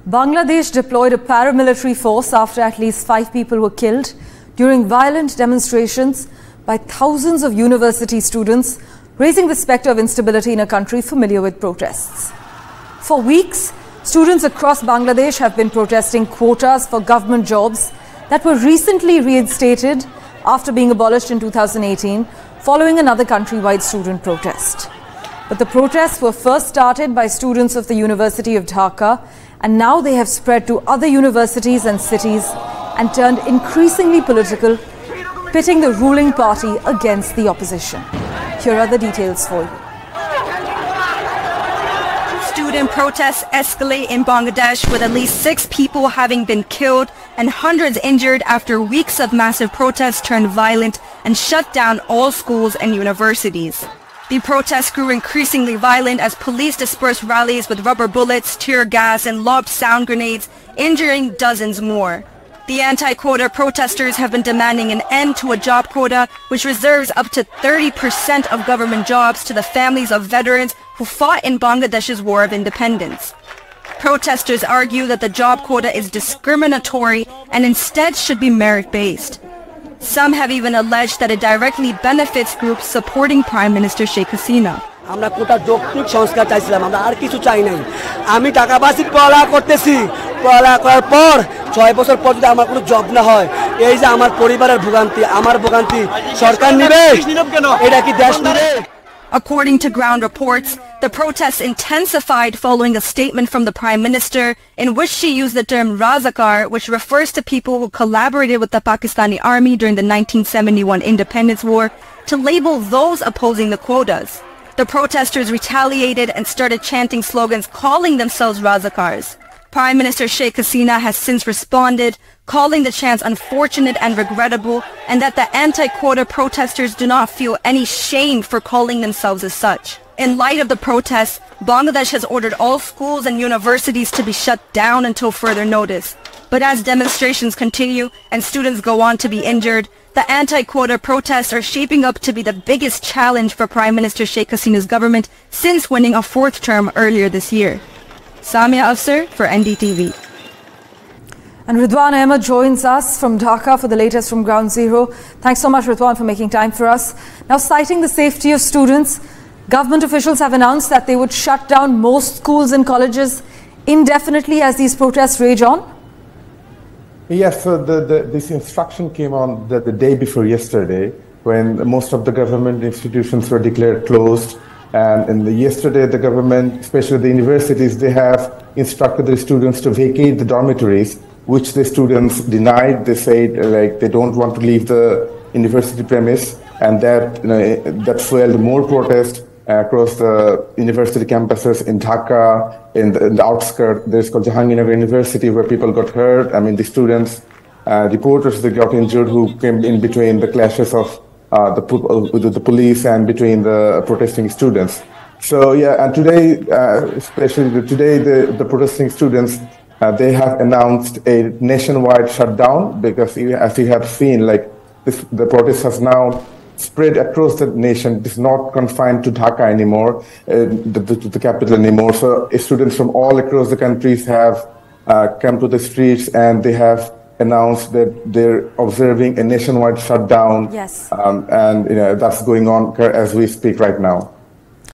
Bangladesh deployed a paramilitary force after at least 5 people were killed during violent demonstrations by thousands of university students, raising the spectre of instability in a country familiar with protests. For weeks, students across Bangladesh have been protesting quotas for government jobs that were recently reinstated after being abolished in 2018 following another countrywide student protest. But the protests were first started by students of the University of Dhaka, and now they have spread to other universities and cities and turned increasingly political, pitting the ruling party against the opposition. Here are the details for you. Student protests escalate in Bangladesh, with at least 6 people having been killed and hundreds injured after weeks of massive protests turned violent and shut down all schools and universities. The protests grew increasingly violent as police dispersed rallies with rubber bullets, tear gas, and lobbed sound grenades, injuring dozens more. The anti-quota protesters have been demanding an end to a job quota which reserves up to 30% of government jobs to the families of veterans who fought in Bangladesh's War of Independence. Protesters argue that the job quota is discriminatory and instead should be merit-based. Some have even alleged that it directly benefits groups supporting Prime Minister Sheik Hasina. আমরা কোটা যৌক্তিক সংস্কার চাইছিলাম, আমরা আর কিছু চাই নাই। আমি ঢাকাবাসী পড়ালেখা করতেছি, পড়ালেখা করার পর 6 বছর পর যদি আমার কোনো জব না হয়, এই যে আমার পরিবারের ভোগান্তি, আমার ভোগান্তি সরকার নিবে, এটা কি দেশ নিবে? According to ground reports, the protests intensified following a statement from the Prime Minister in which she used the term Razakar, which refers to people who collaborated with the Pakistani army during the 1971 Independence War, to label those opposing the quotas. The protesters retaliated and started chanting slogans calling themselves Razakars. Prime Minister Sheik Hasina has since responded, calling the chants unfortunate and regrettable, and that the anti-quota protesters do not feel any shame for calling themselves as such. In light of the protests, Bangladesh has ordered all schools and universities to be shut down until further notice. But as demonstrations continue and students go on to be injured, the anti-quota protests are shaping up to be the biggest challenge for Prime Minister Sheik Hasina's government since winning a 4th term earlier this year. Samia Afsar for NDTV. And Ridwan Ahmed joins us from Dhaka for the latest from Ground Zero. Thanks so much, Ridwan, for making time for us. Now, citing the safety of students, government officials have announced that they would shut down most schools and colleges indefinitely as these protests rage on. Yes, so this instruction came on the day before yesterday, when most of the government institutions were declared closed. And yesterday, the government, especially the universities, they have instructed the students to vacate the dormitories, which the students denied. They said like they don't want to leave the university premise, and that fueled more protest across the university campuses in Dhaka, in the outskirts. There's called Jahangirnagar University, where people got hurt. I mean, the students, reporters, they got injured who came in between the clashes of the police and between the protesting students. So yeah, and today, especially today, the protesting students, they have announced a nationwide shutdown because, as you have seen, like the protest has now spread across the nation. It's not confined to Dhaka anymore, the capital anymore. So students from all across the countries have come to the streets, and they have announced that they're observing a nationwide shutdown. Yes. And that's going on as we speak right now.